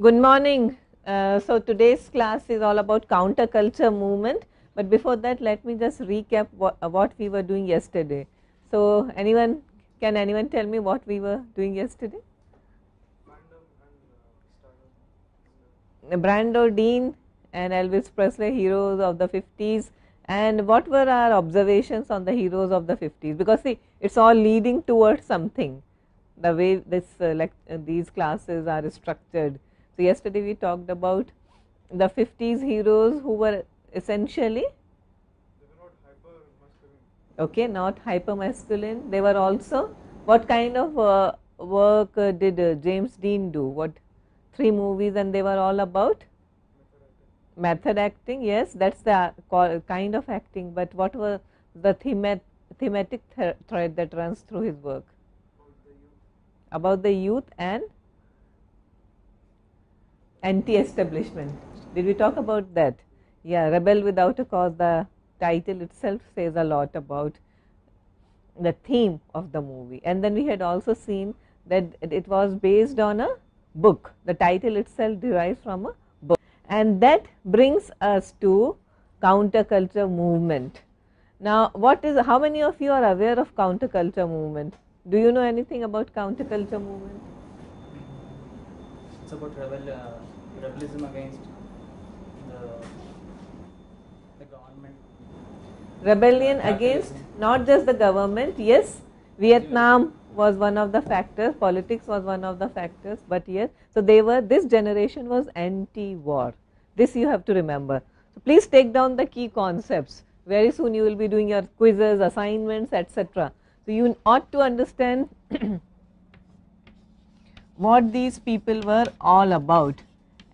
Good morning. So today's class is all about counterculture movement, but before that let me just recap what we were doing yesterday. So can anyone tell me what we were doing yesterday? Brando, Dean and Elvis Presley, heroes of the 50s, and what were our observations on the heroes of the 50s, because see, it's all leading towards something, the way these classes are structured. So yesterday we talked about the 50s heroes who were essentially not hyper masculine. They were also, what kind of work did James Dean do? What 3 movies, and they were all about method acting. Yes, that's the kind of acting, but what were the thematic thread that runs through his work? About the youth and anti-establishment. Did we talk about that? Yeah, Rebel Without a Cause, the title itself says a lot about the theme of the movie. And then we had also seen that it was based on a book. The title itself derives from a book. And that brings us to counterculture movement. Now, how many of you are aware of counterculture movement? Do you know anything about counterculture movement? It's about rebellism against the government. Rebellion against not just the government. Yes, Vietnam was one of the factors, politics was one of the factors, but yes, so this generation was anti-war. This you have to remember. So please take down the key concepts. Very soon you will be doing your quizzes, assignments, etc. So you ought to understand what these people were all about.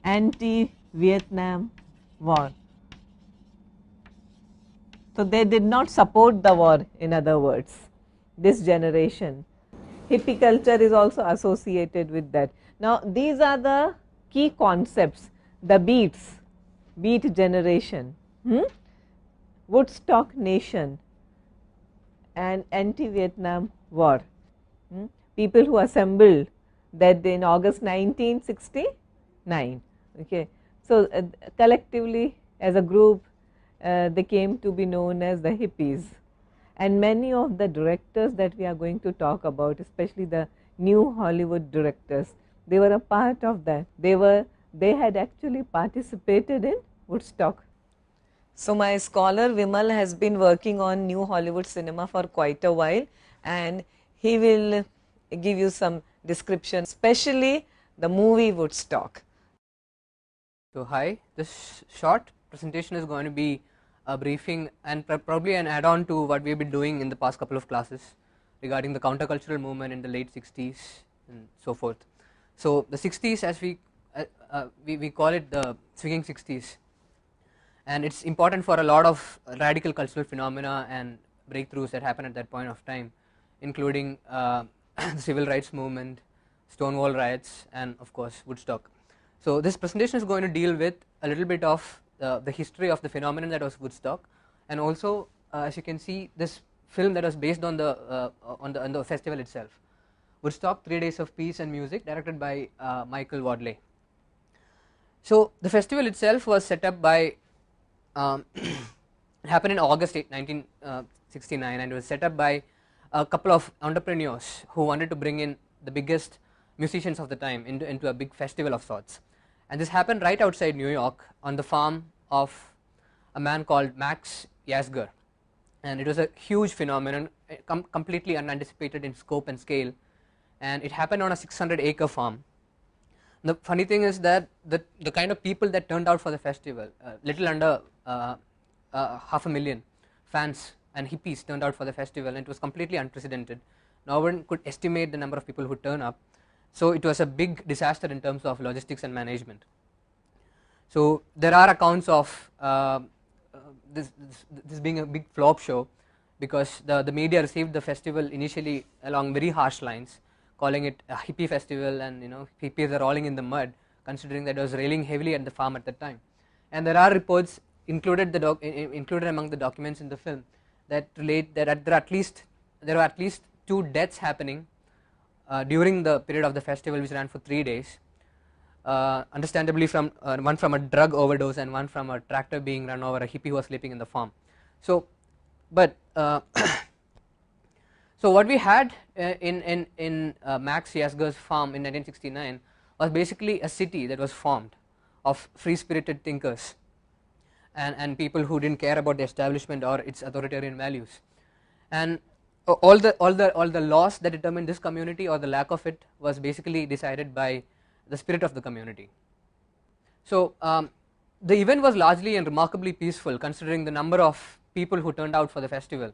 Anti-Vietnam War. So they did not support the war, in other words, this generation. Hippie culture is also associated with that. Now these are the key concepts. The beat generation, Woodstock Nation, and anti-Vietnam War. People who assembled that in August 1969. Okay, so collectively as a group they came to be known as the hippies. And many of the directors that we are going to talk about, especially the new Hollywood directors, they were a part of that. They had actually participated in Woodstock. So my scholar Vimal has been working on new Hollywood cinema for quite a while, and he will give you some description, especially the movie Woodstock. So hi, this short presentation is going to be a briefing and probably an add-on to what we've been doing in the past couple of classes regarding the countercultural movement in the late 60s and so forth. So the 60s, as we call it, the swinging 60s, and it's important for a lot of radical cultural phenomena and breakthroughs that happened at that point of time, including the civil rights movement, Stonewall riots, and of course Woodstock. So this presentation is going to deal with a little bit of the history of the phenomenon that was Woodstock, and also as you can see, this film that was based on the festival itself, Woodstock 3 Days of Peace and Music, directed by Michael Wadleigh. So the festival itself was set up by it happened in August 8, 1969, and it was set up by a couple of entrepreneurs who wanted to bring in the biggest musicians of the time into a big festival of sorts. And this happened right outside New York on the farm of a man called Max Yasgur, and it was a huge phenomenon, completely unanticipated in scope and scale, and it happened on a 600-acre farm. The funny thing is that the kind of people that turned out for the festival, little under 500,000 fans and hippies turned out for the festival, and it was completely unprecedented. No one could estimate the number of people who turn up, so it was a big disaster in terms of logistics and management. So there are accounts of this being a big flop show, because the media received the festival initially along very harsh lines, calling it a hippie festival, and hippies are rolling in the mud, considering that it was raining heavily at the farm at that time. And there are reports included among the documents in the film that relate that there were at least 2 deaths happening during the period of the festival, which ran for 3 days. understandably from one from a drug overdose and one from a tractor being run over, a hippie who was sleeping in the farm. So, but so what we had in Max Yasgur's farm in 1969 was basically a city that was formed of free-spirited thinkers and people who didn't care about the establishment or its authoritarian values, and all the laws that determined this community or the lack of it was basically decided by the spirit of the community. So the event was largely and remarkably peaceful considering the number of people who turned out for the festival,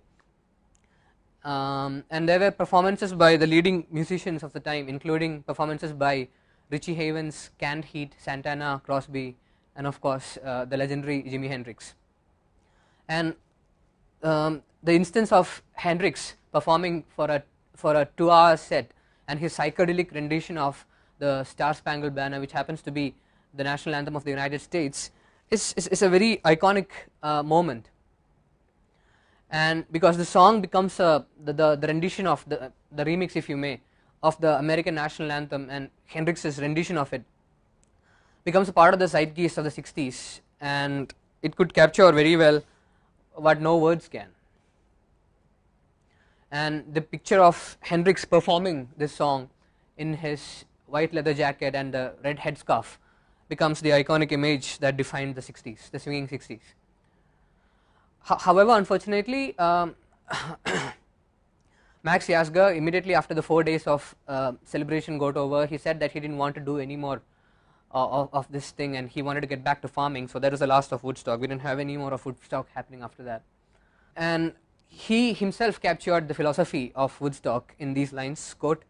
and there were performances by the leading musicians of the time, including performances by Richie Havens, Canned Heat, Santana, Crosby, and of course the legendary Jimi Hendrix. And the instance of Hendrix performing for a 2-hour set and his psychedelic rendition of the Star Spangled Banner, which happens to be the national anthem of the United States, is a very iconic moment. And because the song becomes the rendition of the remix, if you may, of the American national anthem, and Hendrix's rendition of it becomes a part of the zeitgeist of the 60s, and it could capture very well what no words can. And the picture of Hendrix performing this song in his white leather jacket and the red headscarf becomes the iconic image that defined the 60s, the swinging 60s. However, unfortunately, Max Yasgur, immediately after the 4 days of celebration got over, he said that he didn't want to do any more of this thing, and he wanted to get back to farming. So that was the last of Woodstock. We didn't have any more of Woodstock happening after that. And he himself captured the philosophy of Woodstock in these lines, quote,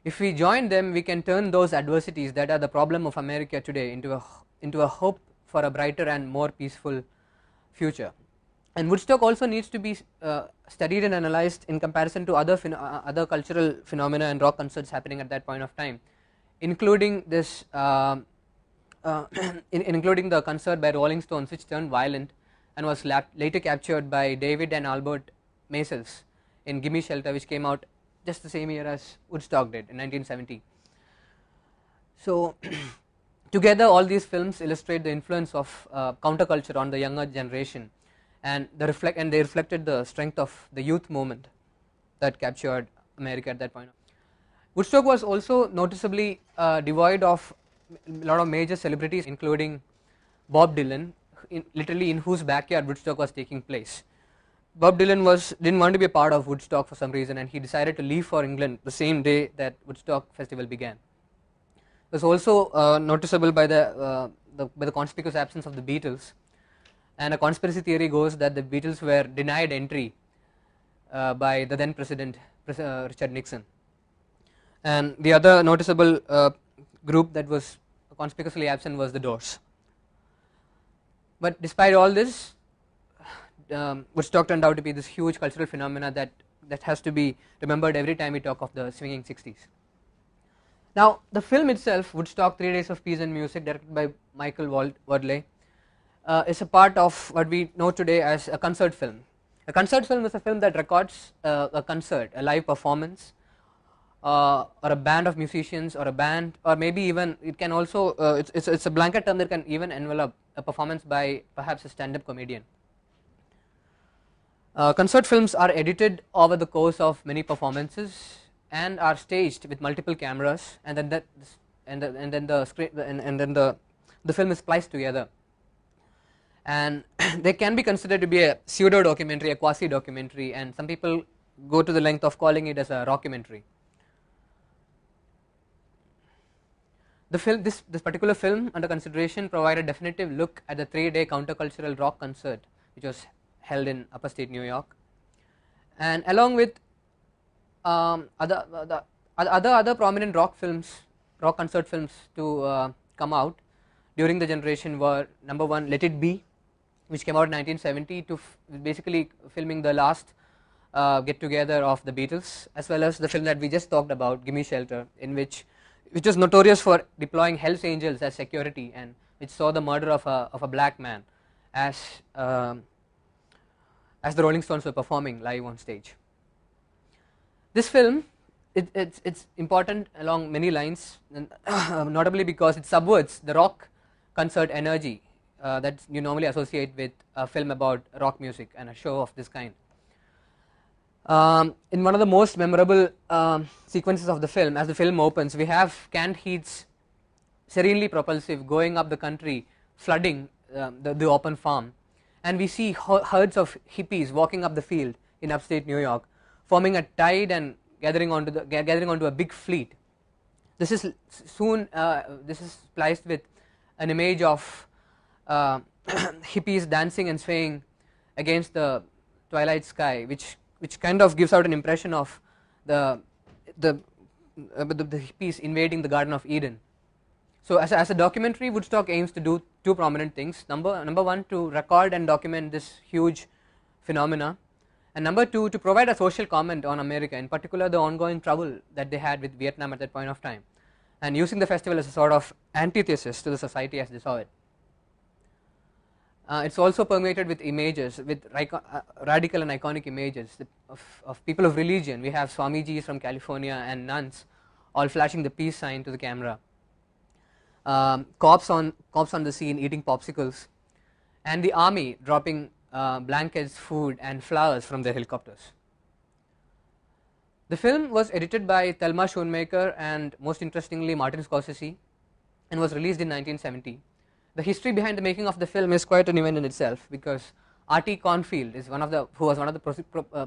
"If we join them, we can turn those adversities that are the problem of America today into a hope for a brighter and more peaceful future." And Woodstock also needs to be studied and analyzed in comparison to other cultural phenomena and rock concerts happening at that point of time, including this, including the concert by Rolling Stones, which turned violent and was later captured by David and Albert Maysles in Gimme Shelter, which came out just the same year as Woodstock did in 1970. So together all these films illustrate the influence of counterculture on the younger generation, and they reflected the strength of the youth movement that captured America at that point. Woodstock was also noticeably devoid of a lot of major celebrities, including Bob Dylan, literally in whose backyard Woodstock was taking place. Bob Dylan didn't want to be a part of Woodstock for some reason, and he decided to leave for England the same day that Woodstock festival began. It was also noticeable by the conspicuous absence of the Beatles, and a conspiracy theory goes that the Beatles were denied entry by the then president Richard Nixon. And the other noticeable group that was conspicuously absent was the Doors. But despite all this, Woodstock turned out to be this huge cultural phenomena that has to be remembered every time we talk of the swinging 60s. Now the film itself, Woodstock 3 Days of Peace and Music, directed by Michael Wardley, is a part of what we know today as a concert film. A concert film is a film that records a concert, a live performance, or a band of musicians, or a band, or maybe even it can also it's a blanket term that can even envelop a performance by perhaps a stand-up comedian. Concert films are edited over the course of many performances and are staged with multiple cameras, and then the film is spliced together, and they can be considered to be a pseudo documentary, a quasi documentary, and some people go to the length of calling it as a rockumentary. This particular film under consideration provided a definitive look at the 3-day countercultural rock concert which was held in upstate New York, and along with other prominent rock concert films to come out during the generation were number one, Let It Be, which came out in 1970 to basically filming the last get together of the Beatles, as well as the film that we just talked about, Gimme Shelter, which was notorious for deploying Hell's Angels as security, and which saw the murder of a black man as the Rolling Stones were performing live on stage. This film it's important along many lines, and notably because it subverts the rock concert energy that you normally associate with a film about rock music and a show of this kind. In one of the most memorable sequences of the film, as the film opens, we have canned heats serenely propulsive going up the country, flooding the open farm, and we see herds of hippies walking up the field in upstate New York, forming a tide and gathering onto a big fleet. This is this is spliced with an image of hippies dancing and swaying against the twilight sky, which kind of gives out an impression of the hippies invading the Garden of Eden. So as a documentary, Woodstock aims to do two prominent things. Number one, to record and document this huge phenomena, and number two, to provide a social comment on America, in particular the ongoing trouble that they had with Vietnam at that point of time, and using the festival as a sort of antithesis to the society as they saw it. It's also permeated with images, with radical and iconic images of people of religion. We have Swamijis from California and nuns all flashing the peace sign to the camera. Cops on the scene eating popsicles, and the army dropping blankets, food and flowers from their helicopters. The film was edited by Thelma Schoonmaker and, most interestingly, Martin Scorsese, and was released in 1970. The history behind the making of the film is quite an event in itself, because R.T. Cornfield is who was one of the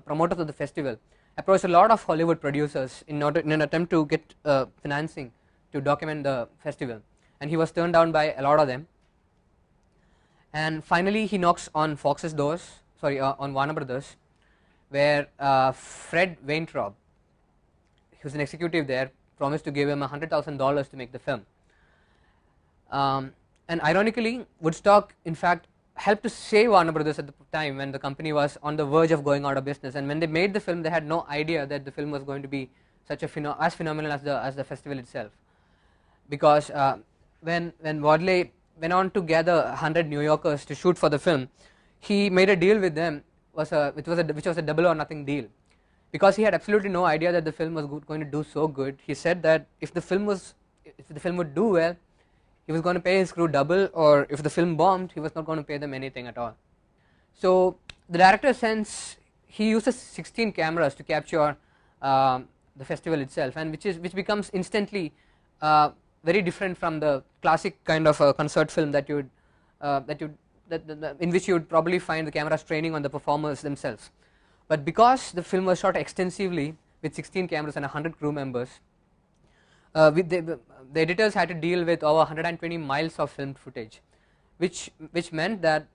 promoters of the festival, approached a lot of Hollywood producers in an attempt to get financing to document the festival, and he was turned down by a lot of them. And finally he knocks on Fox's doors, on Warner Brothers, where Fred Weintraub, he was an executive there, promised to give him $100,000 to make the film. And ironically, Woodstock in fact helped to save Warner Brothers at the time when the company was on the verge of going out of business, and when they made the film they had no idea that the film was going to be such a as phenomenal as the festival itself, because when Wadley went on to gather 100 New Yorkers to shoot for the film, he made a deal with them, which was a double or nothing deal, because he had absolutely no idea that the film was going to do so good. He said that if the film would do well, he was going to pay his crew double, or if the film bombed, he was not going to pay them anything at all. So the director, since he uses 16 cameras to capture the festival itself, and which becomes instantly very different from the classic kind of a concert film in which you would probably find the camera straining on the performers themselves. But because the film was shot extensively with 16 cameras and 100 crew members, the editors had to deal with over 120 miles of filmed footage, which meant that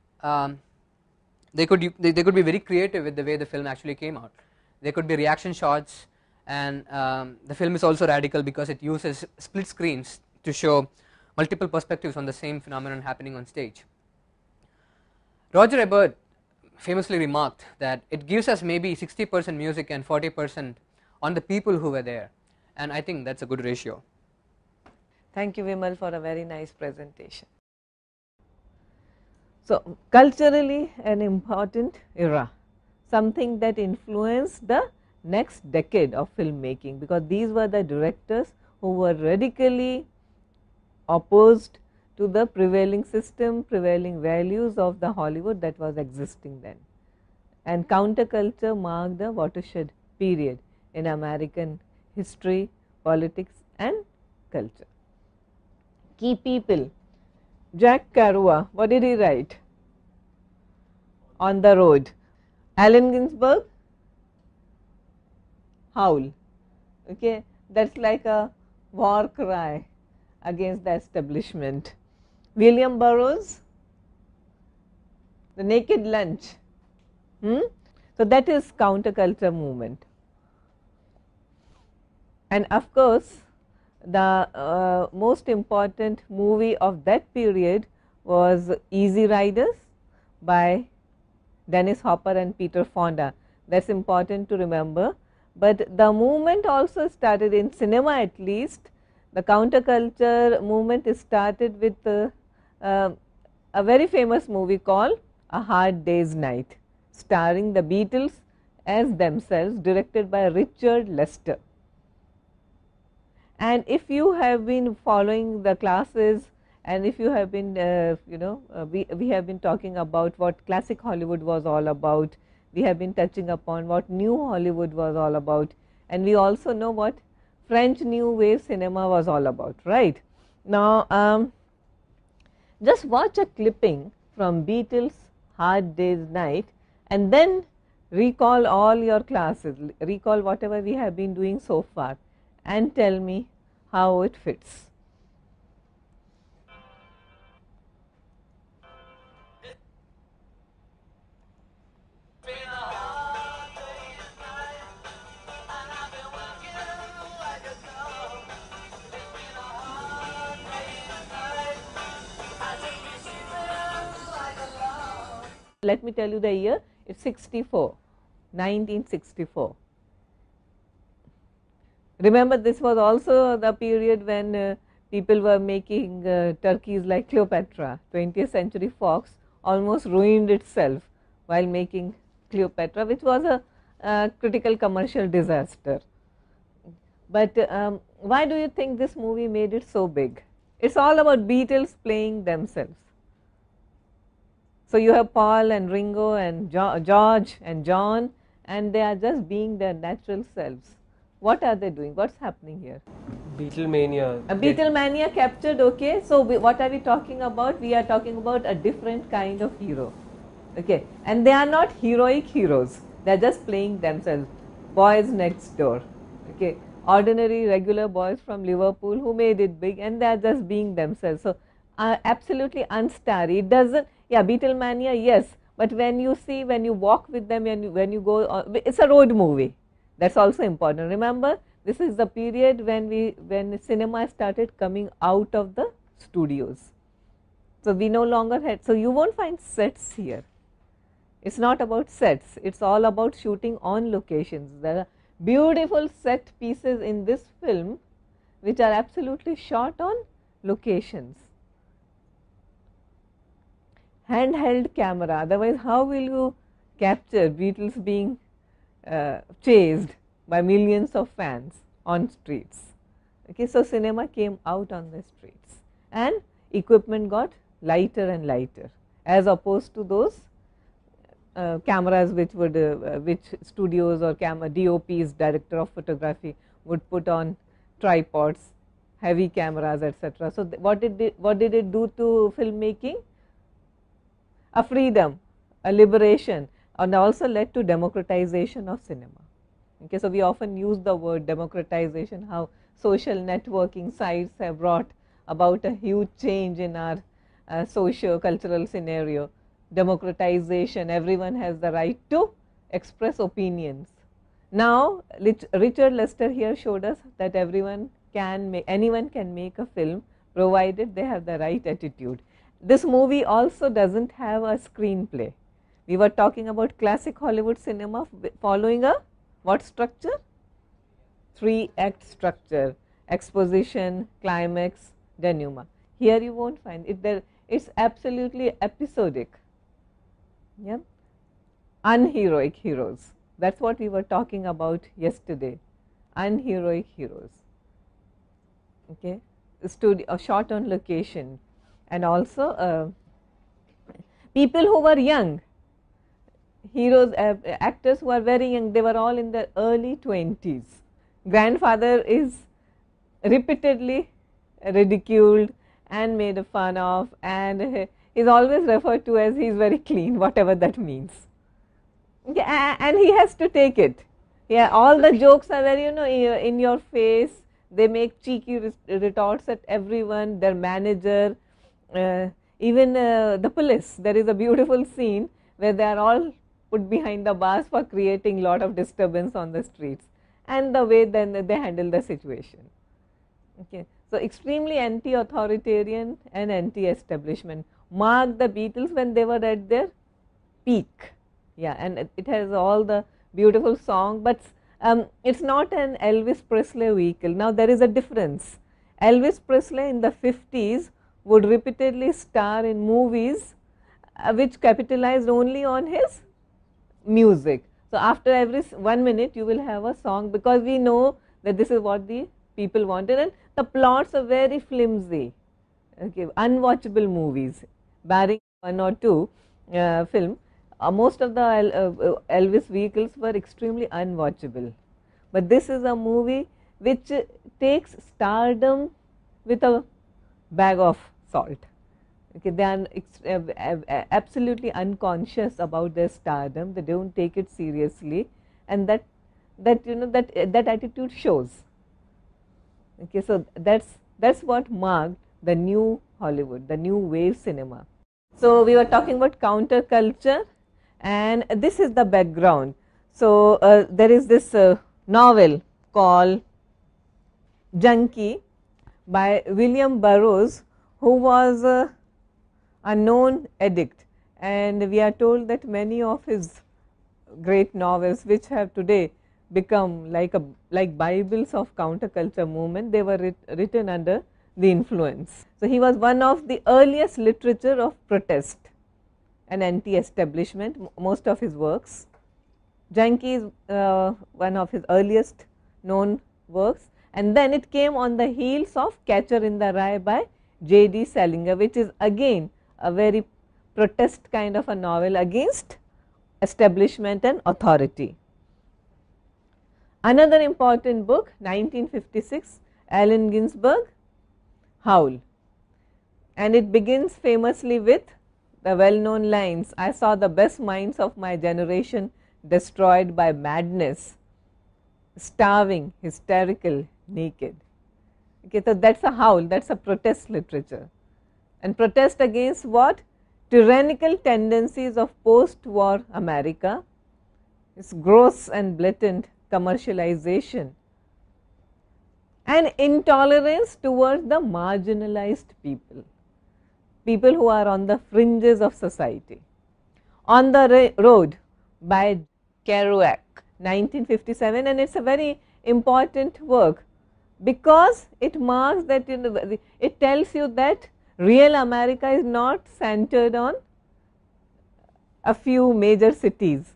they could be very creative with the way the film actually came out. There could be reaction shots, and the film is also radical because it uses split screens to show multiple perspectives on the same phenomenon happening on stage. Roger Ebert famously remarked that it gives us maybe 60% music and 40% on the people who were there, and I think that's a good ratio. Thank you, Vimal, for a very nice presentation. So, culturally an important era, something that influenced the next decade of filmmaking, because these were the directors who were radically opposed to the prevailing system, prevailing values of the Hollywood that was existing then, and counterculture marked the watershed period in American history, politics and culture. Key people: Jack Kerouac, what did he write? On the Road. Allen Ginsberg, Howl. Okay, that's like a war cry against the establishment. William Burroughs, The Naked Lunch. So that is counterculture movement. And of course, the most important movie of that period was Easy Riders by Dennis Hopper and Peter Fonda. That's important to remember. But the movement also started in cinema, at least. The counterculture movement started with a very famous movie called A Hard Day's Night, starring the Beatles as themselves, directed by Richard Lester. And if you have been following the classes, and if you have been, we have been talking about what classic Hollywood was all about, we have been touching upon what new Hollywood was all about, and we also know what French New Wave cinema was all about, right? Now, just watch a clipping from Beatles' Hard Day's Night, and then recall all your classes, recall whatever we have been doing so far, and tell me how it fits. Let me tell you the year, it's 64, 1964. Remember, this was also the period when people were making turkeys like Cleopatra. 20th Century Fox almost ruined itself while making Cleopatra, which was a critical commercial disaster. But why do you think this movie made it so big? It's all about Beatles playing themselves. So you have Paul and Ringo and George and John, and they are just being their natural selves. What are they doing? What's happening here? Beatlemania. A Beatlemania captured, okay. So what are we talking about? We are talking about a different kind of hero, okay. And they are not heroic heroes. They are just playing themselves. Boys next door, okay. Ordinary, regular boys from Liverpool who made it big, and they are just being themselves. So absolutely unstarry. It doesn't. Yeah, Beatlemania, yes. But when you see, when you walk with them, and when you go, it's a road movie. That's also important. Remember, this is the period when cinema started coming out of the studios. So we no longer had. So you won't find sets here. It's not about sets. It's all about shooting on locations. There are beautiful set pieces in this film, which are absolutely shot on locations. Handheld camera, otherwise how will you capture Beatles being chased by millions of fans on streets? Okay, so cinema came out on the streets, and equipment got lighter and lighter, as opposed to those cameras which studios or DOPs, director of photography, would put on tripods, heavy cameras, etc. So what did it do to filmmaking? A freedom, a liberation, and also led to democratization of cinema. Okay, so we often use the word democratization, how social networking sites have brought about a huge change in our socio-cultural scenario. Democratization, everyone has the right to express opinions. Now, Richard Lester here showed us that anyone can make a film, provided they have the right attitude. This movie also doesn't have a screenplay. We were talking about classic Hollywood cinema following a what structure? 3-act structure: exposition, climax, denouement. Here you won't find it. It's absolutely episodic. Yeah, unheroic heroes. That's what we were talking about yesterday. Unheroic heroes. Okay, a shot on location. And also people who were young, heroes, actors who are very young, they were all in their early 20s. Grandfather is repeatedly ridiculed and made fun of, and is always referred to as he's very clean, whatever that means. Yeah, and he has to take it. Yeah, all the jokes are very, in your face. They make cheeky retorts at everyone, their manager, even the police. There is a beautiful scene where they are all put behind the bars for creating lot of disturbance on the streets, and the way then they handle the situation. Okay, so extremely anti-authoritarian and anti-establishment marked the Beatles when they were at their peak. Yeah, and it has all the beautiful song, but it's not an Elvis Presley vehicle. Now there is a difference. Elvis Presley in the 50s would repeatedly star in movies which capitalized only on his music. So after every 1 minute you will have a song, because we know that this is what the people wanted, and the plots are very flimsy, okay, unwatchable movies, barring one or two film. Most of the Elvis vehicles were extremely unwatchable, but this is a movie which takes stardom with a bag of salt. Okay, they are absolutely unconscious about their stardom. They don't take it seriously, and that attitude shows. Okay, so that's what marked the new Hollywood, the new wave cinema. So we were talking about counterculture, and this is the background. So there is this novel called Junkie by William Burroughs, who was a known addict, and we are told that many of his great novels, which have today become like Bibles of counterculture movement, they were written under the influence. So he was one of the earliest literature of protest and anti-establishment. Most of his works, Junkie is one of his earliest known works, and then it came on the heels of Catcher in the Rye by J.D. Salinger, which is again a very protest kind of a novel against establishment and authority. Another important book, 1956, Allen Ginsberg, Howl, and it begins famously with the well-known lines, "I saw the best minds of my generation destroyed by madness, starving, hysterical, naked." Okay, so that's a howl, that's a protest literature, and protest against what? Tyrannical tendencies of post-war America, its gross and blatant commercialization, and intolerance towards the marginalized people, people who are on the fringes of society. On the Road by Kerouac, 1957, and it's a very important work because it marks that, it tells you that real America is not centered on a few major cities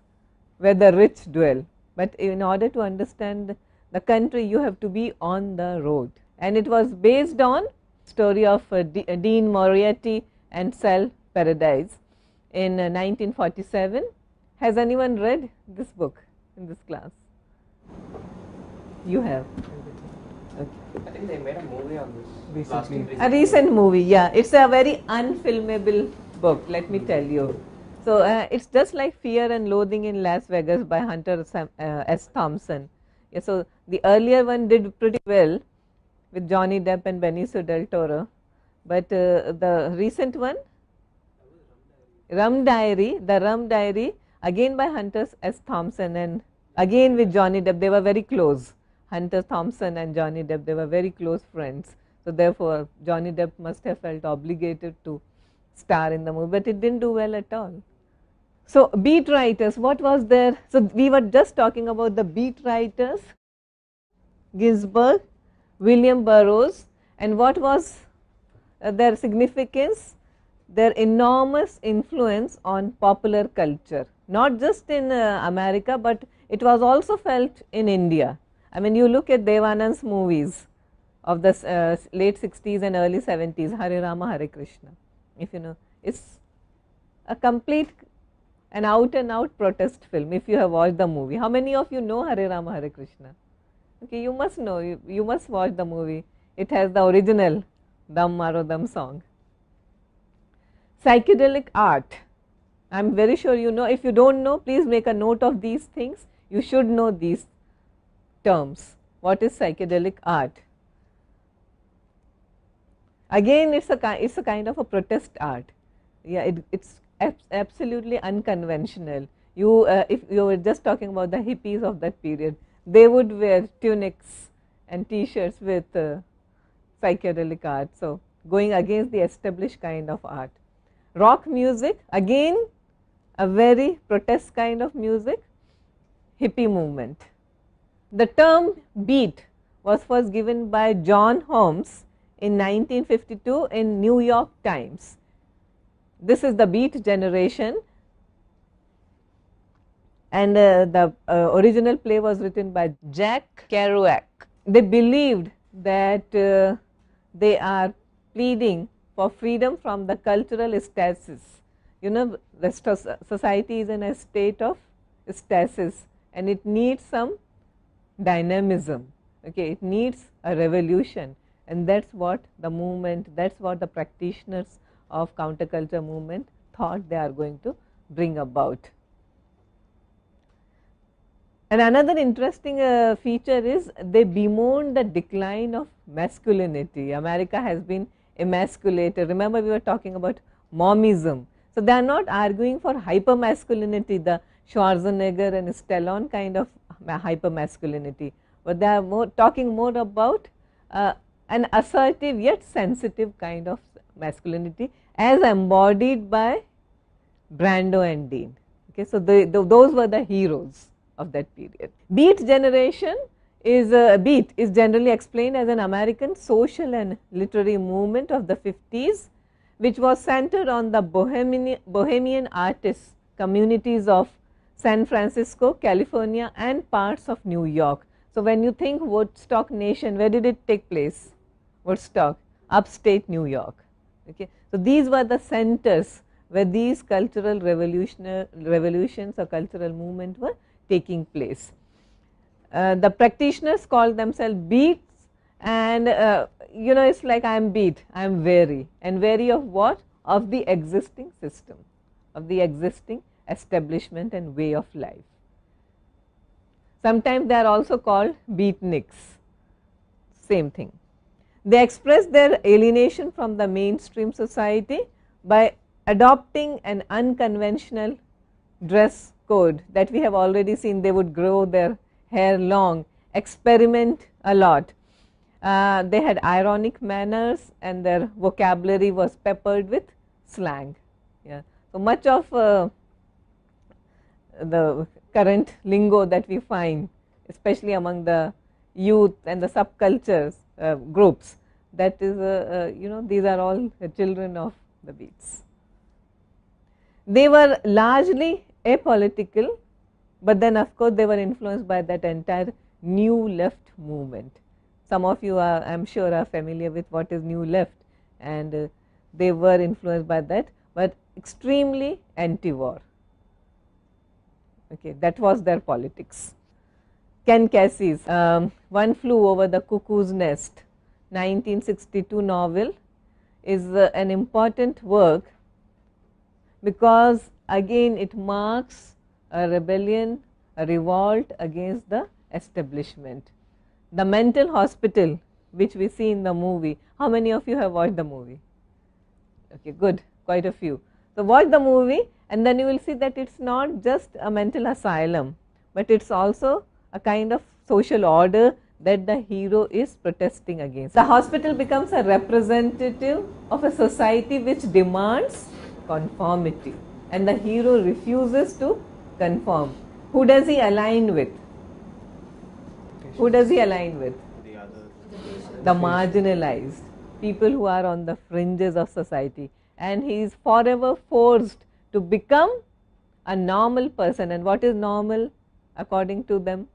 where the rich dwell, but in order to understand the country you have to be on the road. And it was based on story of Dean Moriarty and Sal Paradise in 1947. Has anyone read this book in this class? You have. Okay. I think they made a movie on this recently. A recent movie, yeah. It's a very unfilmable book, let me tell you. So it's just like Fear and Loathing in Las Vegas by Hunter S. Thompson. Yeah, so the earlier one did pretty well with Johnny Depp and Benicio del Toro, but the recent one, Rum Diary, the Rum Diary, again by Hunter S. Thompson, and again with Johnny Depp. They were very close. Hunter Thompson and Johnny Depp, they were very close friends. So therefore, Johnny Depp must have felt obligated to star in the movie, but it didn't do well at all. So beat writers, what was there? So we were just talking about the beat writers, Ginsberg, William Burroughs, and what was their significance? Their enormous influence on popular culture, not just in America, but it was also felt in India. I mean, you look at Devanand's movies of the late 60s and early 70s, Hare Rama, Hare Krishna. If you know, it's a complete, an out and out protest film if you have watched the movie. How many of you know Hare Rama, Hare Krishna? Okay, you must know, you must watch the movie. It has the original Dam Maro Dam song. Psychedelic art, I am very sure you know. If you don't know, please make a note of these things. You should know these terms. What is psychedelic art? Again, it's a kind of a protest art. Yeah, it's absolutely unconventional. If you were just talking about the hippies of that period, they would wear tunics and t-shirts with psychedelic art. So going against the established kind of art. Rock music, again a very protest kind of music, hippie movement. The term beat was first given by John Holmes in 1952 in New York Times. This is the beat generation, and the original play was written by Jack Kerouac. They believed that they are pleading for freedom from the cultural stasis. You know, the society is in a state of stasis and it needs some dynamism, okay, it needs a revolution, and that's what the movement, that's what the practitioners of counterculture movement thought they are going to bring about. And another interesting feature is they bemoaned the decline of masculinity. America has been emasculated. Remember, we were talking about momism. So, they are not arguing for hypermasculinity, the Schwarzenegger and Stallone kind of hypermasculinity, but they are talking more about an assertive yet sensitive kind of masculinity as embodied by Brando and Dean. Okay, so, those were the heroes of that period. Beat generation is beat is generally explained as an American social and literary movement of the 50s, which was centered on the bohemian artists communities of San Francisco, California and parts of New York. So, when you think Woodstock Nation, where did it take place? Woodstock, upstate New York. Okay. So, these were the centers where these cultural revolutions or cultural movement were taking place. The practitioners called themselves beats, and you know, it's like I am beat, I am weary, and weary of what? Of the existing system, of the existing establishment and way of life. Sometimes they are also called beatniks, same thing. They express their alienation from the mainstream society by adopting an unconventional dress code that we have already seen. They would grow their hair long, experiment a lot. They had ironic manners and their vocabulary was peppered with slang. Yeah. So, much of the current lingo that we find, especially among the youth and the subcultures groups, that is you know, these are all the children of the beats. They were largely apolitical, but then of course they were influenced by that entire new left movement. Some of you are, I am sure, are familiar with what is new left, and they were influenced by that, but extremely anti-war. Okay, that was their politics. Ken Kesey's One Flew Over the Cuckoo's Nest 1962 novel is an important work, because again it marks a rebellion, a revolt against the establishment. The mental hospital which we see in the movie, how many of you have watched the movie? Okay, good, quite a few. So, watch the movie and then you will see that it is not just a mental asylum, but it is also a kind of social order that the hero is protesting against. The hospital becomes a representative of a society which demands conformity, and the hero refuses to conform. Who does he align with? Who does he align with? The marginalized, people who are on the fringes of society, and he is forever forced to become a normal person. And what is normal according to them?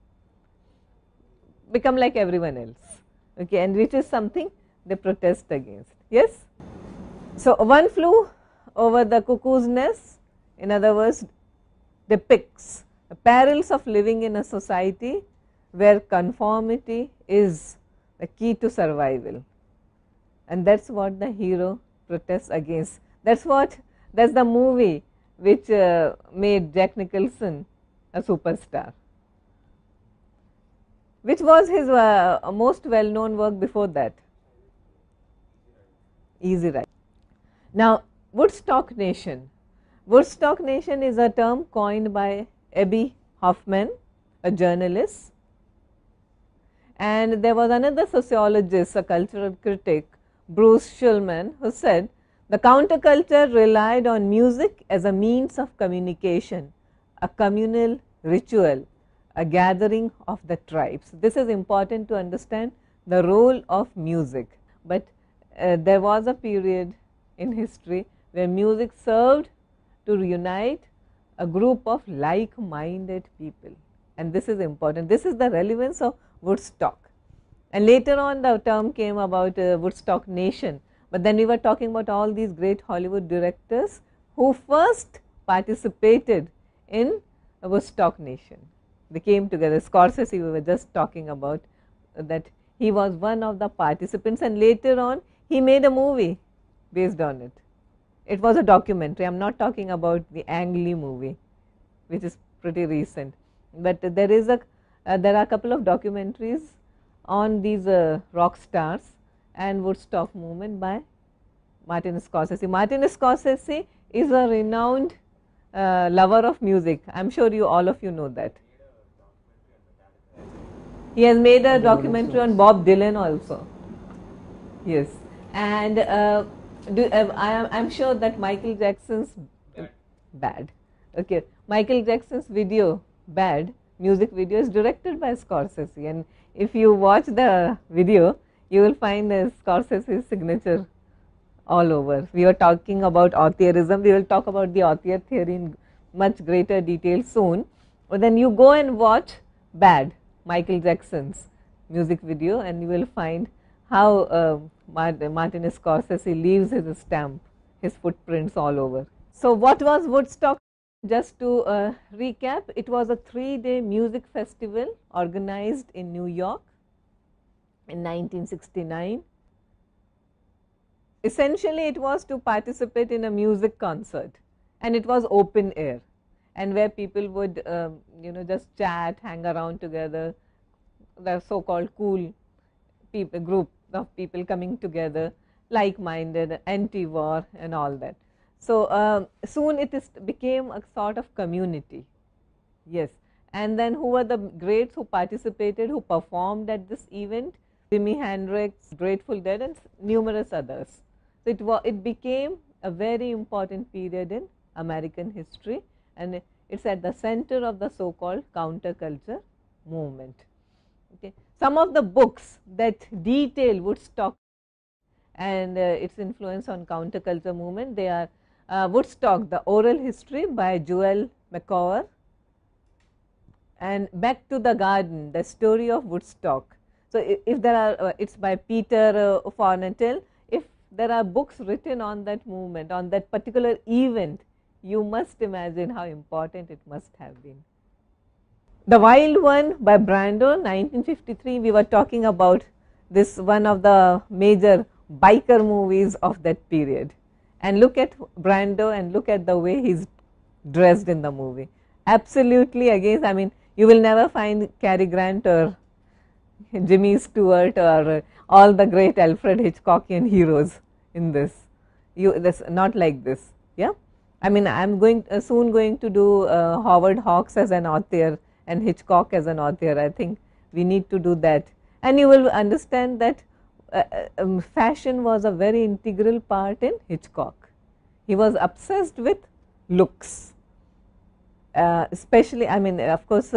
Become like everyone else, okay, and which is something they protest against. Yes. So, One Flew Over the Cuckoo's Nest, in other words, depicts the perils of living in a society where conformity is the key to survival, and that is what the hero protests against. That is the movie which made Jack Nicholson a superstar. Which was his most well known work before that? Easy Ride. Now, Woodstock Nation. Woodstock Nation is a term coined by Abbie Hoffman, a journalist, and there was another sociologist, a cultural critic, Bruce Schulman, who said the counterculture relied on music as a means of communication, a communal ritual, a gathering of the tribes. This is important to understand the role of music, but there was a period in history where music served to reunite a group of like-minded people, and this is important. This is the relevance of Woodstock. And later on the term came about Woodstock Nation. But then we were talking about all these great Hollywood directors who first participated in Woodstock Nation. They came together. Scorsese, we were just talking about that he was one of the participants, and later on he made a movie based on it. It was a documentary. I am not talking about the Ang Lee movie, which is pretty recent, but there are a couple of documentaries on these rock stars and Woodstock movement by Martin Scorsese. Martin Scorsese is a renowned lover of music. I am sure all of you know that. He has made a documentary on Bob Dylan also. Yes, and I am sure that Michael Jackson's Bad. Okay, Michael Jackson's video Bad music video is directed by Scorsese, and if you watch the video, you will find Scorsese's signature all over. We were talking about authorism. We will talk about the author theory in much greater detail soon. But then you go and watch Bad, Michael Jackson's music video, and you will find how Martin Scorsese leaves his stamp, his footprints all over. So what was Woodstock? Just to recap, it was a 3-day music festival organized in New York in 1969. Essentially, it was to participate in a music concert, and it was open air, and where people would just chat, hang around together, the so-called cool people, group of people coming together, like-minded, anti-war and all that. So soon it became a sort of community. Yes, and then who were the greats who participated, who performed at this event? Jimi Hendrix, Grateful Dead, and numerous others. So it became a very important period in American history, and it's at the center of the so-called counterculture movement. Okay. Some of the books that detail Woodstock and its influence on counterculture movement, they are Woodstock, the Oral History by Joel McCower, and Back to the Garden, the Story of Woodstock. So if there are, it's by Peter Fornatale. If there are books written on that movement, on that particular event, you must imagine how important it must have been. The Wild One by Brando, 1953, we were talking about this, one of the major biker movies of that period. And look at Brando and look at the way he's dressed in the movie. Absolutely against, I mean, you will never find Cary Grant or Jimmy Stewart or all the great Alfred Hitchcockian heroes in this. This not like this. Yeah, I mean, I'm soon going to do Howard Hawks as an author and Hitchcock as an author. I think we need to do that, and you will understand that fashion was a very integral part in Hitchcock. He was obsessed with looks, especially, I mean, of course,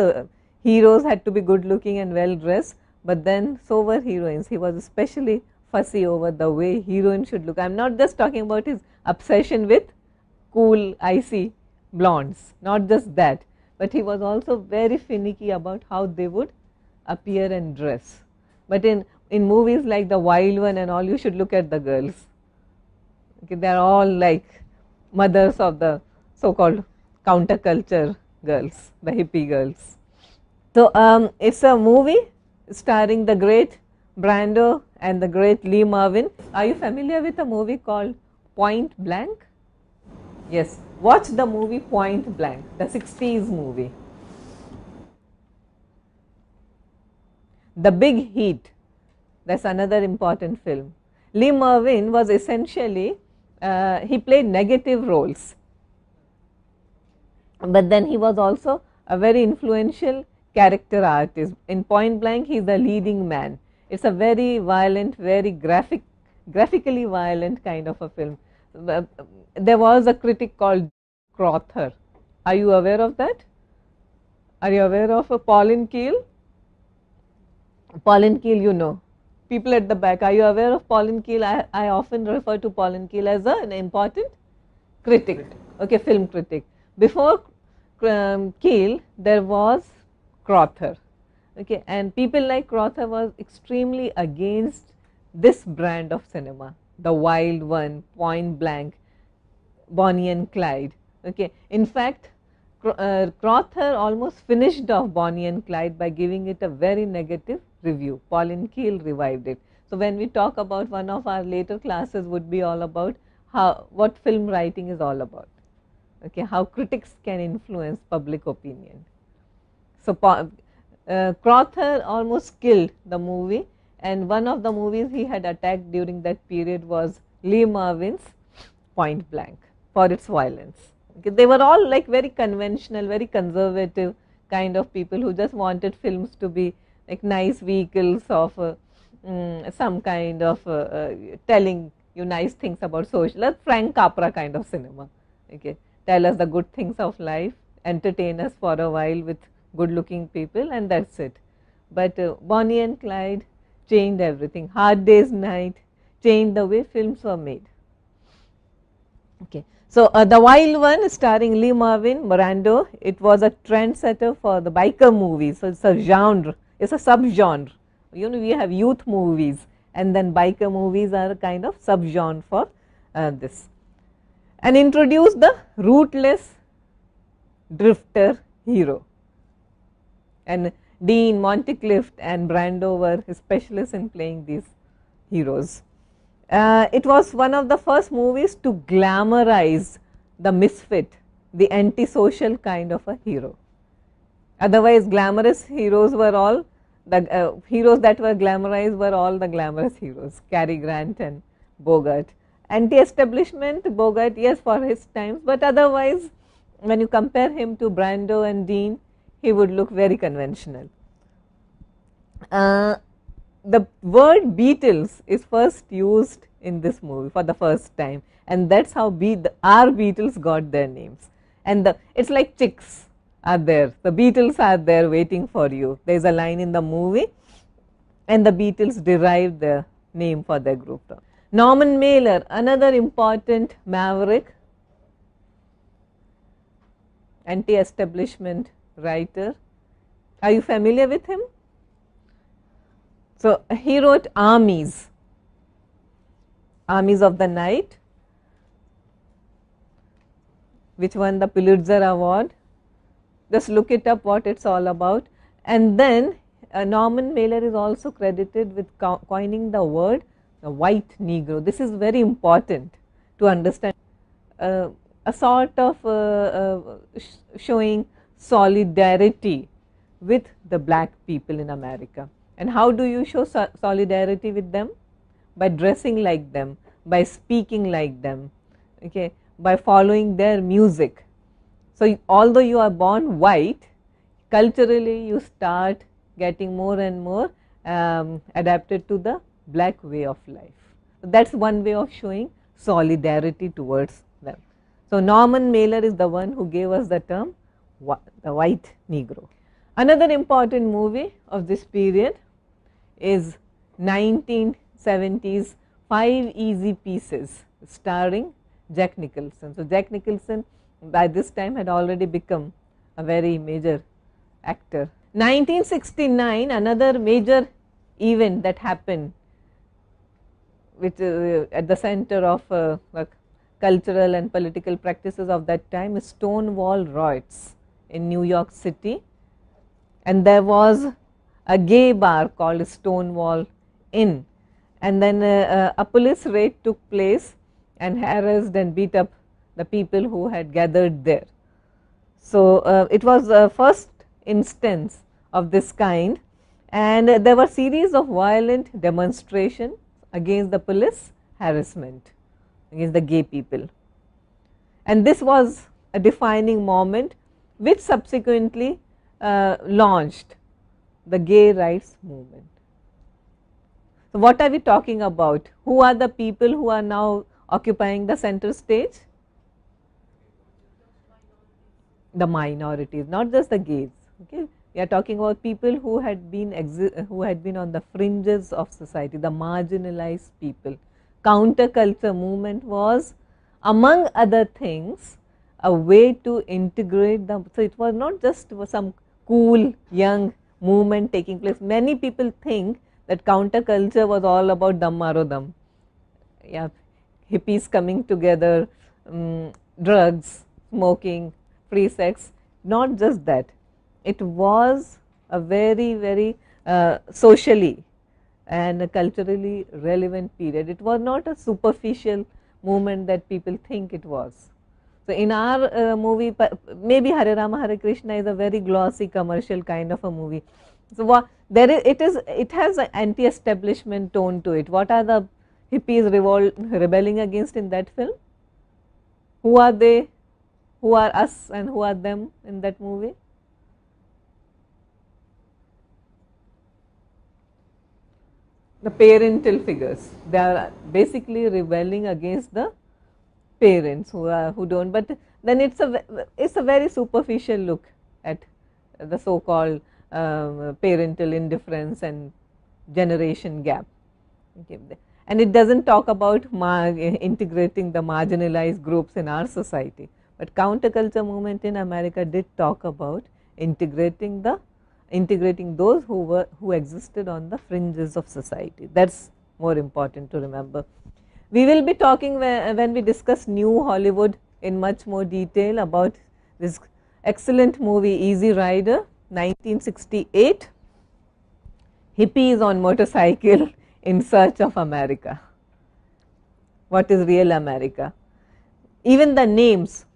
heroes had to be good looking and well dressed, but then so were heroines. He was especially fussy over the way heroine should look. I am not just talking about his obsession with cool, icy blondes, not just that, but he was also very finicky about how they would appear and dress. But in movies like The Wild One and all, you should look at the girls. Okay, they are all like mothers of the so-called counterculture girls, the hippie girls. So it's a movie starring the great Brando and the great Lee Marvin. Are you familiar with a movie called Point Blank? Yes, watch the movie Point Blank, the 60s movie. The Big Heat, that's another important film. Lee Marvin was essentially, he played negative roles, but then he was also a very influential character artist. In Point Blank, he is the leading man. It's a very violent, very graphically violent kind of a film. There was a critic called Crowther. Are you aware of that? Are you aware of Pauline Kael? Pauline Kael, you know. People at the back, are you aware of Pauline Kael? I often refer to Pauline Kael as an important critic, okay, film critic. Before Kael, there was Crowther. Okay, and people like Crowther was extremely against this brand of cinema, the wild one, point blank, Bonnie and Clyde. Okay, in fact, Crowther almost finished off Bonnie and Clyde by giving it a very negative review. Pauline Kael revived it. So when we talk about, one of our later classes would be all about what film writing is all about. Okay, how critics can influence public opinion. So Crowther almost killed the movie, and one of the movies he had attacked during that period was Lee Marvin's Point Blank for its violence. Okay, they were all like very conventional, very conservative kind of people who just wanted films to be like nice vehicles of some kind of telling you nice things about social, like Frank Capra kind of cinema. Okay, tell us the good things of life, entertain us for a while with good looking people, and that's it. But Bonnie and Clyde changed everything. Hard Day's Night changed the way films were made. Okay. So The Wild One, starring Lee Marvin, Brando, it was a trendsetter for the biker movies. So it's a genre, it's a subgenre. You know, we have youth movies, and then biker movies are a kind of subgenre for this. And introduced the rootless drifter hero. And Dean, Monticlift and Brando were specialists in playing these heroes. It was one of the first movies to glamorize the misfit, the antisocial kind of a hero. Otherwise, glamorous heroes were all the heroes that were glamorized were all the glamorous heroes, Cary Grant and Bogart. Anti-establishment, Bogart, yes, for his times, but otherwise, when you compare him to Brando and Dean, he would look very conventional. The word Beatles is first used in this movie for the first time, and that's how our Beatles got their names. And it's like chicks are there, the Beatles are there waiting for you. There is a line in the movie, and the Beatles derived their name for their group. Norman Mailer, another important maverick, anti-establishment writer. Are you familiar with him? So he wrote Armies, Armies of the Night, which won the Pulitzer Award. Just look it up what it's all about. And then Norman Mailer is also credited with coining the word the white Negro. This is very important to understand. A sort of showing solidarity with the black people in America. And how do you show solidarity with them? By dressing like them, by speaking like them, okay, by following their music. So although you are born white, culturally you start getting more and more adapted to the black way of life. So that's one way of showing solidarity towards them. So Norman Mailer is the one who gave us the term the white Negro. Another important movie of this period is 1970s Five Easy Pieces, starring Jack Nicholson. So Jack Nicholson by this time had already become a very major actor. 1969, another major event that happened, which is at the center of cultural and political practices of that time, is Stonewall riots in New York City. And there was a gay bar called Stonewall Inn, and then a police raid took place and harassed and beat up the people who had gathered there. So it was the first instance of this kind, and there were series of violent demonstrations against the police harassment against the gay people. And this was a defining moment which subsequently launched the gay rights movement. So what are we talking about? Who are the people who are now occupying the center stage? The minorities, not just the gays. Okay, we are talking about people who had been on the fringes of society, the marginalized people. Counterculture movement was, among other things, a way to integrate them. So it was not just some cool young movement taking place. Many people think that counterculture was all about dam maro dam, yeah, hippies coming together, drugs, smoking, free sex. Not just that, it was a very, very socially and culturally relevant period. It was not a superficial movement that people think it was. So, in our movie, maybe Hare Rama Hare Krishna is a very glossy commercial kind of a movie. So, it has an anti-establishment tone to it. What are the hippies rebelling against in that film? Who are they? Who are us and who are them in that movie? The parental figures. They are basically rebelling against the parents who don't. But then it's a very superficial look at the so-called parental indifference and generation gap. Okay. And it doesn't talk about integrating the marginalized groups in our society. But counterculture movement in America did talk about integrating those who existed on the fringes of society. That's more important to remember. We will be talking when we discuss New Hollywood in much more detail about this excellent movie Easy Rider, 1968. Hippies on motorcycle in search of America. What is real America? Even the names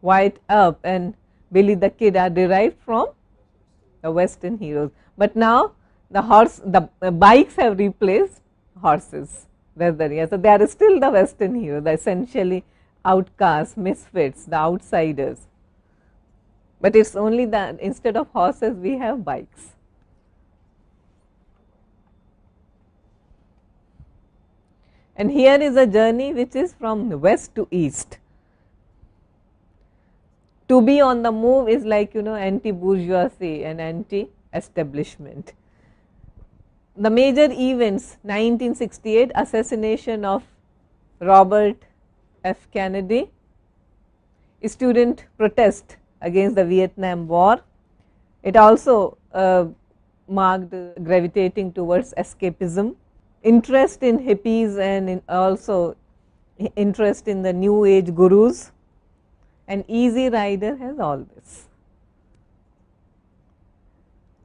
White Earp and Billy the Kid are derived from the Western heroes. But now the bikes have replaced horses. So they are still the Western heroes, the essentially outcasts, misfits, the outsiders. But it's only that instead of horses we have bikes. And here is a journey which is from west to east. To be on the move is like, anti-bourgeoisie and anti-establishment. The major events: 1968 assassination of Robert F. Kennedy, student protest against the Vietnam War. It also marked gravitating towards escapism, interest in hippies and also interest in the new age gurus. And Easy Rider has all this.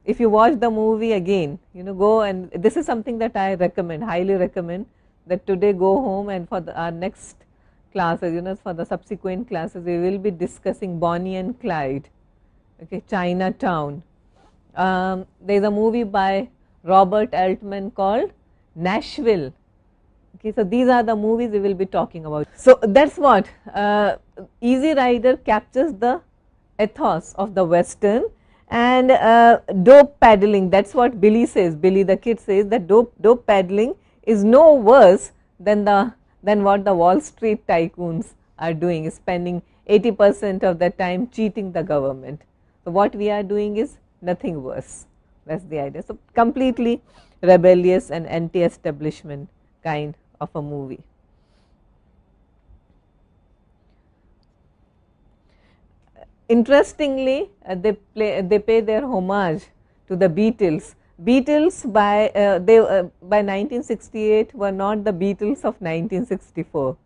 If you watch the movie again, go and this is something that I recommend, highly recommend, that today go home and for our next classes, for the subsequent classes, we will be discussing Bonnie and Clyde, okay, Chinatown. There is a movie by Robert Altman called Nashville. Okay, so these are the movies we will be talking about. So that's what Easy Rider captures the ethos of the Western. And dope paddling, that's what Billy says, Billy the Kid says that dope paddling is no worse than what the Wall Street tycoons are doing, spending 80% of their time cheating the government. So what we are doing is nothing worse. That's the idea. So completely rebellious and anti-establishment kind of a movie. Interestingly, they pay their homage to the Beatles. Beatles by 1968 were not the Beatles of 1964.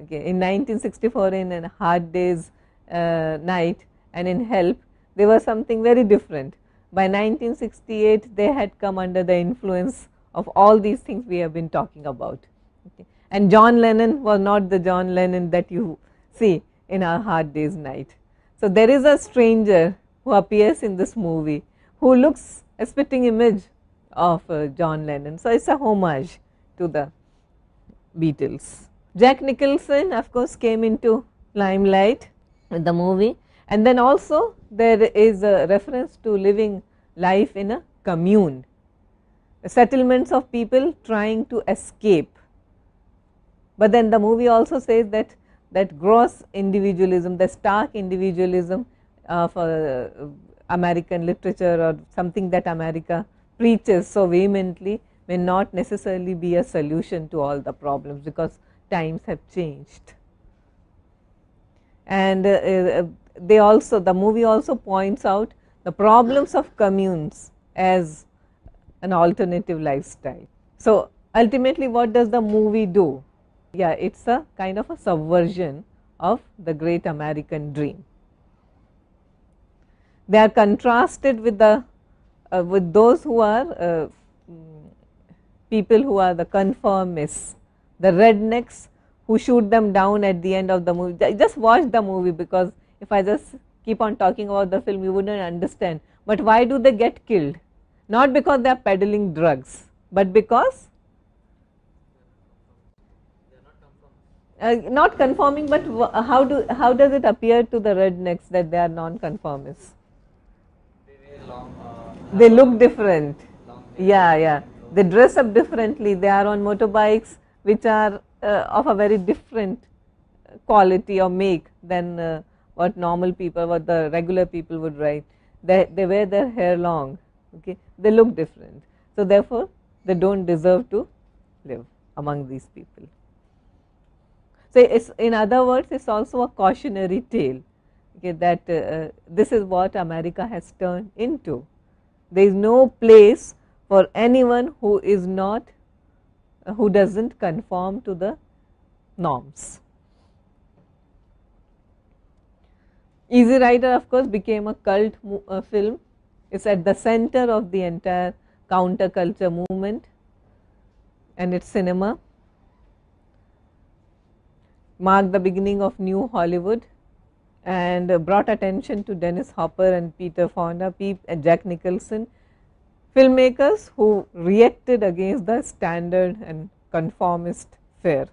Okay. In 1964, in A Hard Day's Night and in Help, they were something very different. By 1968, they had come under the influence of all these things we have been talking about. Okay. And John Lennon was not the John Lennon that you see in A Hard Day's Night. So there is a stranger who appears in this movie who looks a spitting image of John Lennon. So it's a homage to the Beatles. Jack Nicholson, of course, came into limelight with the movie, and then also there is a reference to living life in a commune, settlements of people trying to escape. But then the movie also says that gross individualism, the stark individualism of American literature or something that America preaches so vehemently may not necessarily be a solution to all the problems, because times have changed. And the movie also points out the problems of communes as an alternative lifestyle. So, ultimately what does the movie do? Yeah, it is a kind of a subversion of the great American dream. They are contrasted with the with those who are people who are the conformists, the rednecks who shoot them down at the end of the movie. Just watch the movie, because if I just keep on talking about the film, you wouldn't understand. But why do they get killed? Not because they are peddling drugs, but because not conforming. But how does it appear to the rednecks that they are non-conformists? They look different. Yeah. They dress up differently. They are on motorbikes which are of a very different quality or make than what normal people, what the regular people would ride. They wear their hair long. Okay, they look different. So therefore, they don't deserve to live among these people. So it's, in other words, it's also a cautionary tale. Okay, that this is what America has turned into. There is no place for anyone who is not, who doesn't conform to the norms. Easy Rider, of course, became a cult film. It's at the center of the entire counterculture movement, and its cinema marked the beginning of new Hollywood and brought attention to Dennis Hopper and Peter Fonda, and Jack Nicholson, filmmakers who reacted against the standard and conformist fare.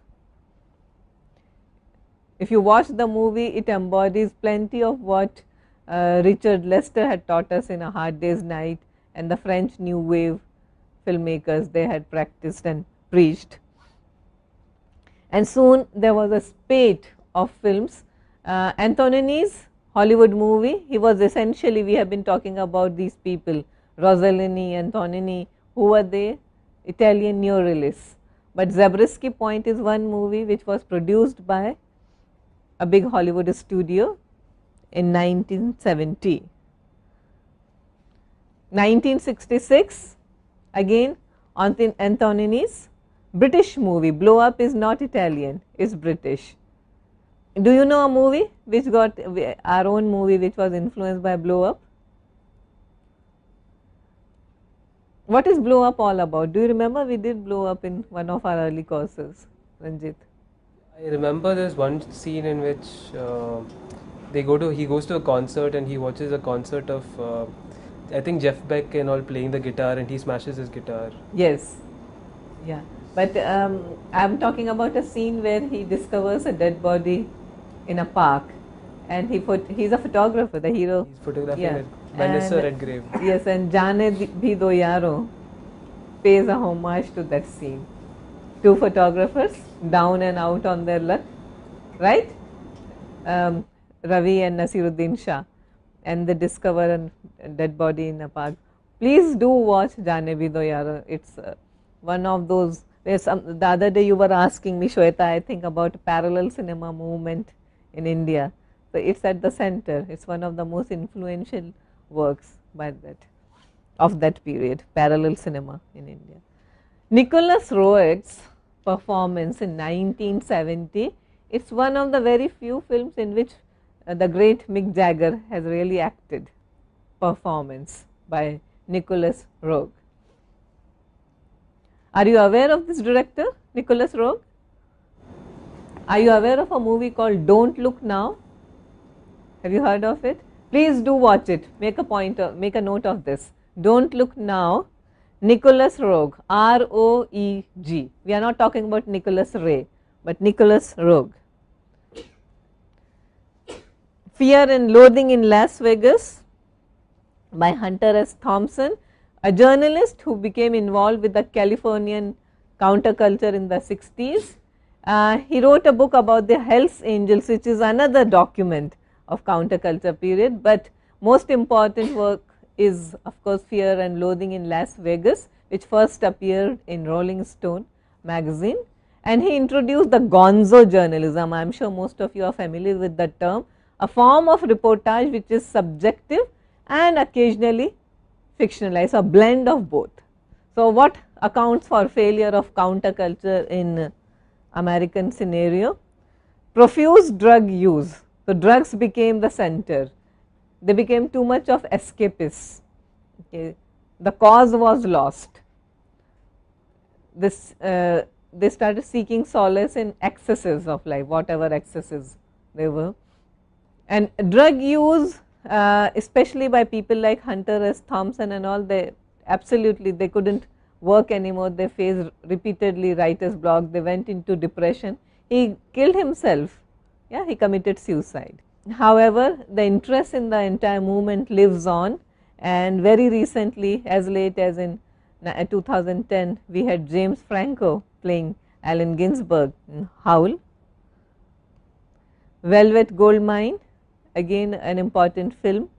If you watch the movie, it embodies plenty of what Richard Lester had taught us in A Hard Day's Night, and the French New Wave filmmakers they had practiced and preached. And soon there was a spate of films. Antonioni's Hollywood movie, he was essentially, we have been talking about these people, Rossellini, Antonioni, who were they? Italian neorealists. But Zabriskie Point is one movie which was produced by a big Hollywood studio in 1970. 1966, again Antonioni's British movie, Blow Up is not Italian, it's British. Do you know a movie which got, our own movie which was influenced by Blow Up? What is Blow Up all about? Do you remember? We did Blow Up in one of our early courses, Ranjit. I remember there's one scene in which he goes to a concert and he watches a concert of I think Jeff Beck and all playing the guitar, and he smashes his guitar. Yes, yeah. But I'm talking about a scene where he discovers a dead body in a park, and he's a photographer, the hero. He's photographing a Melissa Redgrave. Yes, and Jaane Bhi Do Yaaro pays a homage to that scene. Two photographers down and out on their luck, right? Ravi and Nasiruddin Shah, and they discover a dead body in a park. Please do watch Jaane Bhi Do Yaaro. It's one of those. The other day you were asking me, Shweta, I think, about parallel cinema movement in India. So it's at the center. It's one of the most influential works by of that period, parallel cinema in India. Nicholas Roeg's performance in 1970, it's one of the very few films in which the great Mick Jagger has really acted. Performance by Nicholas Roeg. Are you aware of this director, Nicholas Roeg? Are you aware of a movie called Don't Look Now? Have you heard of it? Please do watch it. Make a note of this. Don't Look Now, Nicholas Roeg, R-O-E-G. We are not talking about Nicholas Ray, but Nicholas Roeg. Fear and Loathing in Las Vegas by Hunter S. Thompson, a journalist who became involved with the Californian counterculture in the 60s. He wrote a book about the Hells Angels, which is another document of counterculture period, but most important work is, of course, Fear and Loathing in Las Vegas, which first appeared in Rolling Stone magazine, and he introduced the gonzo journalism. I am sure most of you are familiar with the term, a form of reportage which is subjective and occasionally fictionalized, a blend of both. So, what accounts for failure of counterculture in American scenario? Profuse drug use. So, drugs became the center, they became too much of escapists. Okay. The cause was lost. This they started seeking solace in excesses of life, whatever excesses they were. And drug use, especially by people like Hunter S. Thompson and all, they absolutely they couldn't work anymore. They faced repeatedly writer's block. They went into depression. He killed himself. Yeah, he committed suicide. However, the interest in the entire movement lives on, and very recently, as late as in 2010, we had James Franco playing Allen Ginsberg in Howl. Velvet Goldmine, again an important film,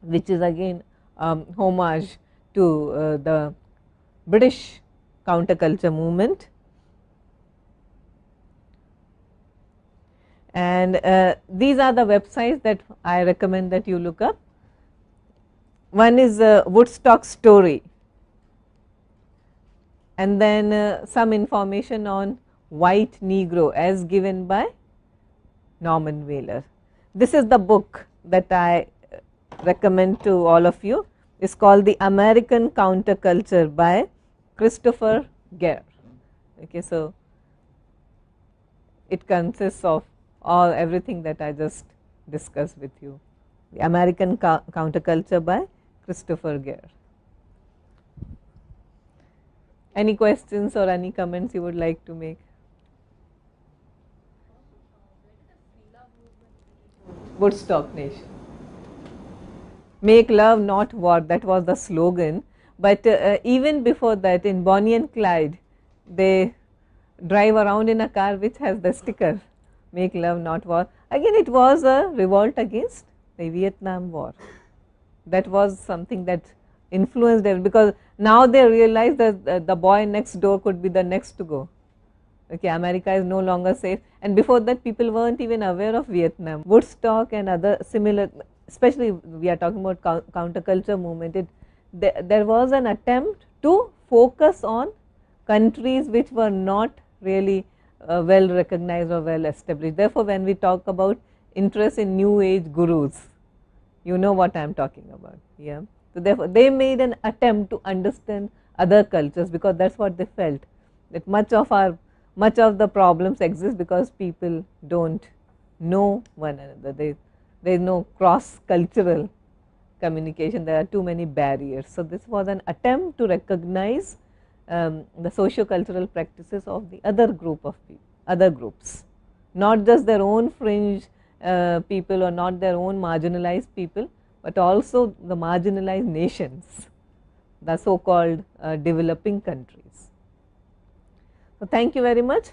which is again homage to the British counterculture movement. And these are the websites that I recommend that you look up. One is Woodstock Story, and then some information on White Negro as given by Norman Mailer. This is the book that I recommend to all of you. It's called The American Counterculture by Christopher Gere. Okay, so it consists of everything that I just discussed with you. The American Counterculture by Christopher Gere. Any questions or any comments you would like to make? Woodstock Nation. Make love, not war, that was the slogan. But even before that, in Bonnie and Clyde, they drive around in a car which has the sticker, make love, not war. Again, it was a revolt against the Vietnam War. That was something that influenced them, because now they realize that the boy next door could be the next to go. Okay, America is no longer safe, and before that people weren't even aware of Vietnam. Woodstock and other similar, especially we are talking about counterculture movement, there was an attempt to focus on countries which were not really well recognized or well established. Therefore, when we talk about interest in new age gurus, you know what I am talking about. Yeah. So therefore, they made an attempt to understand other cultures, because that's what they felt, that much of the problems exist because people don't know one another. There is no cross cultural communication. There are too many barriers. So this was an attempt to recognize the socio-cultural practices of the other group of people, other groups, not just their own fringe people or not their own marginalized people, but also the marginalized nations, the so-called developing countries. So thank you very much.